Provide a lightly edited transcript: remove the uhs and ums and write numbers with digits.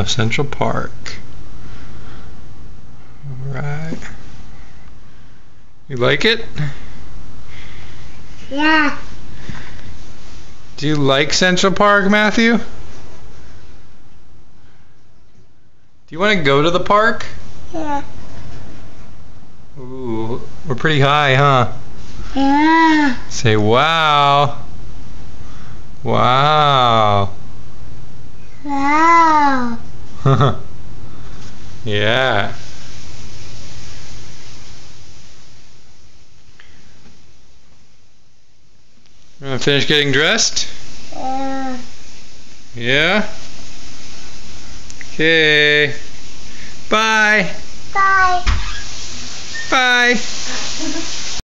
of Central Park. Alright. You like it? Yeah. Do you like Central Park, Matthew? Do you want to go to the park? Yeah. Ooh, we're pretty high, huh? Yeah. Say wow. Wow. Wow. Yeah. You want to finish getting dressed? Yeah. Yeah? Okay. Bye. Bye. Bye.